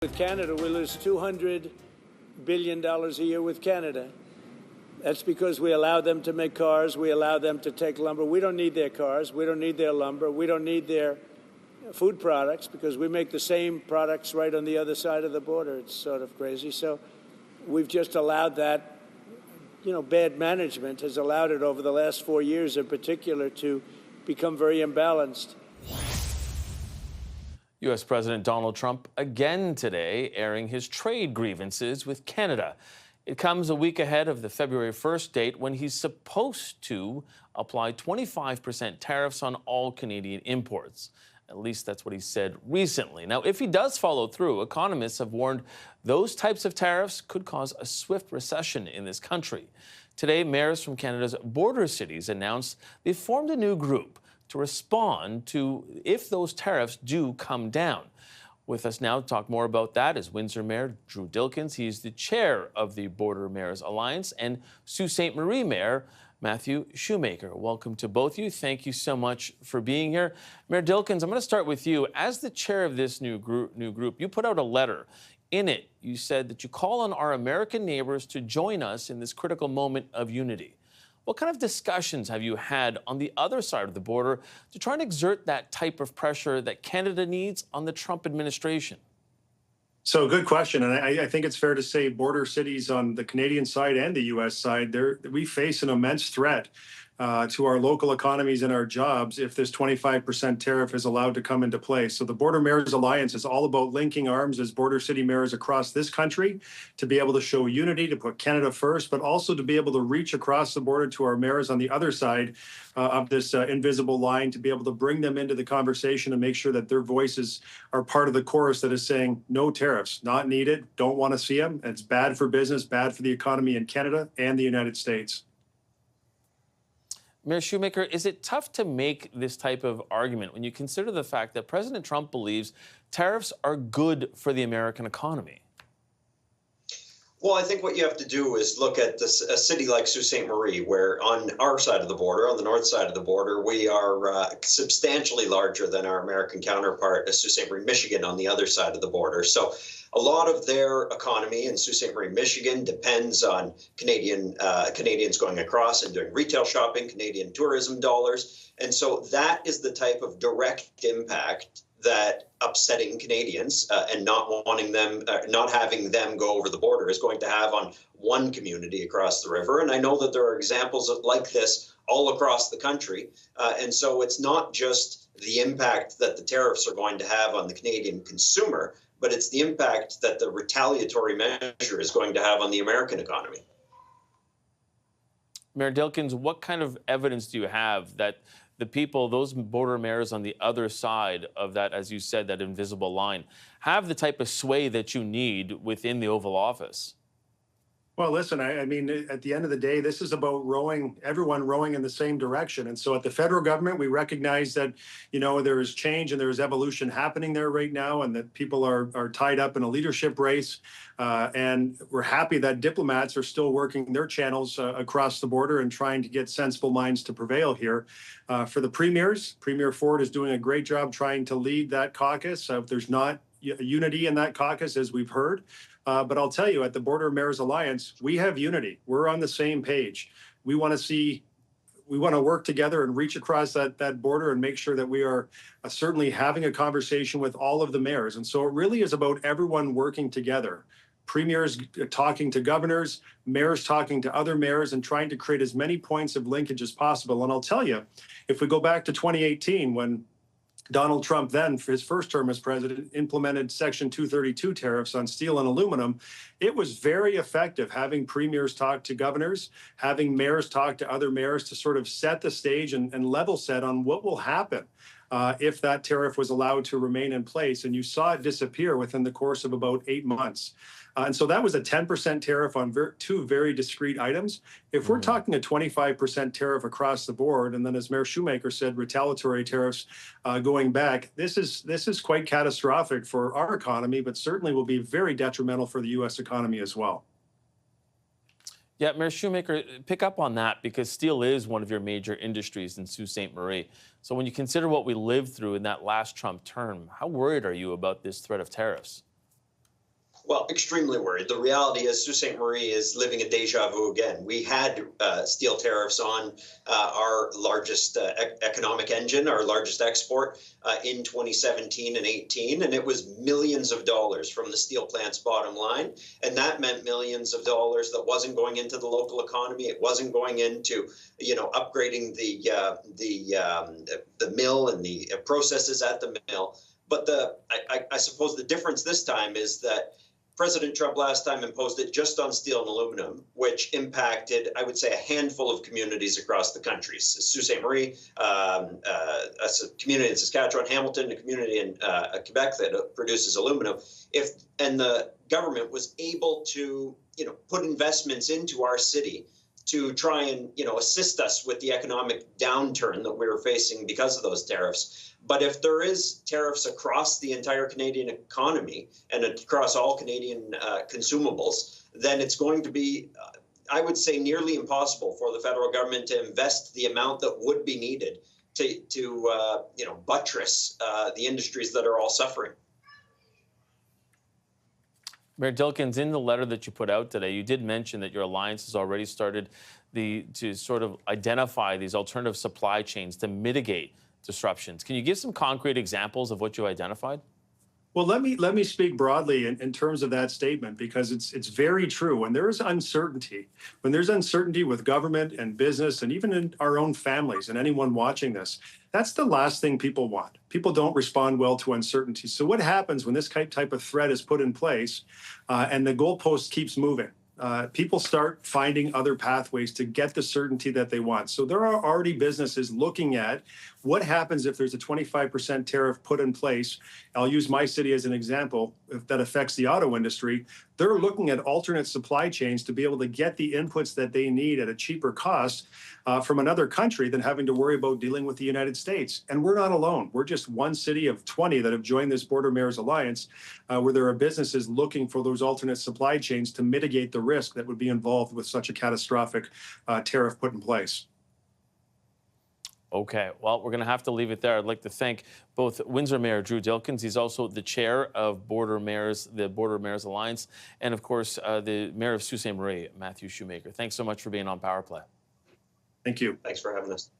With Canada, we lose $200 billion a year with Canada. That's because we allow them to make cars. We allow them to take lumber. We don't need their cars. We don't need their lumber. We don't need their food products because we make the same products right on the other side of the border. It's sort of crazy. So we've just allowed that, bad management has allowed it over the last 4 years in particular to become very imbalanced. U.S. President Donald Trump again today airing his trade grievances with Canada. It comes a week ahead of the February 1st date when he's supposed to apply 25% tariffs on all Canadian imports. At least that's what he said recently. Now, if he does follow through, economists have warned those types of tariffs could cause a swift recession in this country. Today, mayors from Canada's border cities announced they've formed a new group to respond to if those tariffs do come down. With us now to talk more about that is Windsor Mayor Drew Dilkins. He's the chair of the Border Mayors Alliance, and Sault Ste. Marie Mayor Matthew Shoemaker. Welcome to both of you. Thank you so much for being here. Mayor Dilkins, I'm going to start with you. As the chair of this new group, you put out a letter. In it, you said that you call on our American neighbors to join us in this critical moment of unity. What kind of discussions have you had on the other side of the border to try and exert that type of pressure that Canada needs on the Trump administration? So good question. And I think it's fair to say border cities on the Canadian side and the U.S. side, we face an immense threat to our local economies and our jobs if this 25% tariff is allowed to come into play. So the Border Mayors Alliance is all about linking arms as border city mayors across this country to be able to show unity, to put Canada first, but also to be able to reach across the border to our mayors on the other side of this invisible line, to be able to bring them into the conversation and make sure that their voices are part of the chorus that is saying no tariffs, not needed, don't want to see them. It's bad for business, bad for the economy in Canada and the United States. Mayor Shoemaker, is it tough to make this type of argument when you consider the fact that President Trump believes tariffs are good for the American economy? Well, I think what you have to do is look at a city like Sault Ste. Marie, where on our side of the border, on the north side of the border, we are substantially larger than our American counterpart, Sault Ste. Marie, Michigan, on the other side of the border. So a lot of their economy in Sault Ste. Marie, Michigan depends on Canadians going across and doing retail shopping, Canadian tourism dollars. And so that is the type of direct impact that upsetting Canadians and not wanting them, not having them go over the border is going to have on one community across the river. And I know that there are examples like this all across the country. And so it's not just the impact that the tariffs are going to have on the Canadian consumer, but it's the impact that the retaliatory measure is going to have on the American economy. Mayor Dilkins, what kind of evidence do you have that the people, those border mayors on the other side of that, as you said, that invisible line, have the type of sway that you need within the Oval Office? Well, listen, I mean, at the end of the day, this is about everyone rowing in the same direction. And so at the federal government, we recognize that, there is change and there is evolution happening there right now, and that people are tied up in a leadership race. And we're happy that diplomats are still working their channels across the border and trying to get sensible minds to prevail here. For the premiers, Premier Ford is doing a great job trying to lead that caucus. There's not unity in that caucus, as we've heard. But I'll tell you, at the Border Mayors Alliance, we have unity. We're on the same page. We want to work together and reach across that border and make sure that we are certainly having a conversation with all of the mayors. And so it really is about everyone working together. Premiers talking to governors, mayors talking to other mayors, and trying to create as many points of linkage as possible. And I'll tell you, if we go back to 2018, when Donald Trump then, for his first term as president, implemented Section 232 tariffs on steel and aluminum, it was very effective having premiers talk to governors, having mayors talk to other mayors to sort of set the stage and level set on what will happen if that tariff was allowed to remain in place. And you saw it disappear within the course of about 8 months. And so that was a 10% tariff on two very discrete items. If we're talking a 25% tariff across the board, and then as Mayor Shoemaker said, retaliatory tariffs going back, this is quite catastrophic for our economy, but certainly will be very detrimental for the U.S. economy as well. Yeah, Mayor Shoemaker, pick up on that, because steel is one of your major industries in Sault Ste. Marie. So when you consider what we lived through in that last Trump term, how worried are you about this threat of tariffs? Well, extremely worried. The reality is Sault Ste. Marie is living a deja vu again. We had steel tariffs on our largest economic engine, our largest export in 2017 and 18, and it was millions of dollars from the steel plant's bottom line. And that meant millions of dollars that wasn't going into the local economy. It wasn't going into, upgrading the mill and the processes at the mill. But I suppose the difference this time is that President Trump last time imposed it just on steel and aluminum, which impacted, I would say, a handful of communities across the country. Sault Ste. Marie, a community in Saskatchewan, Hamilton, a community in Quebec that produces aluminum. And the government was able to, put investments into our city to try and, assist us with the economic downturn that we were facing because of those tariffs. But if there is tariffs across the entire Canadian economy and across all Canadian consumables, then it's going to be, I would say, nearly impossible for the federal government to invest the amount that would be needed to buttress the industries that are all suffering. Mayor Dilkins, in the letter that you put out today, you did mention that your alliance has already started to sort of identify these alternative supply chains to mitigate disruptions. Can you give some concrete examples of what you identified? Well, let me speak broadly in terms of that statement, because it's very true. When there is uncertainty, when there's uncertainty with government and business and even in our own families and anyone watching this, that's the last thing people want. People don't respond well to uncertainty. So what happens when this type of threat is put in place and the goalpost keeps moving? People start finding other pathways to get the certainty that they want. So there are already businesses looking at what happens if there's a 25% tariff put in place. I'll use my city as an example. If that affects the auto industry, they're looking at alternate supply chains to be able to get the inputs that they need at a cheaper cost from another country than having to worry about dealing with the United States. And we're not alone. We're just one city of 20 that have joined this Border Mayors Alliance, where there are businesses looking for those alternate supply chains to mitigate the risk that would be involved with such a catastrophic tariff put in place. Okay, well, we're going to have to leave it there. I'd like to thank both Windsor Mayor Drew Dilkins, he's also the chair of the Border Mayors Alliance, and of course, the Mayor of Sault Ste. Marie, Matthew Shoemaker. Thanks so much for being on Power Play. Thank you. Thanks for having us.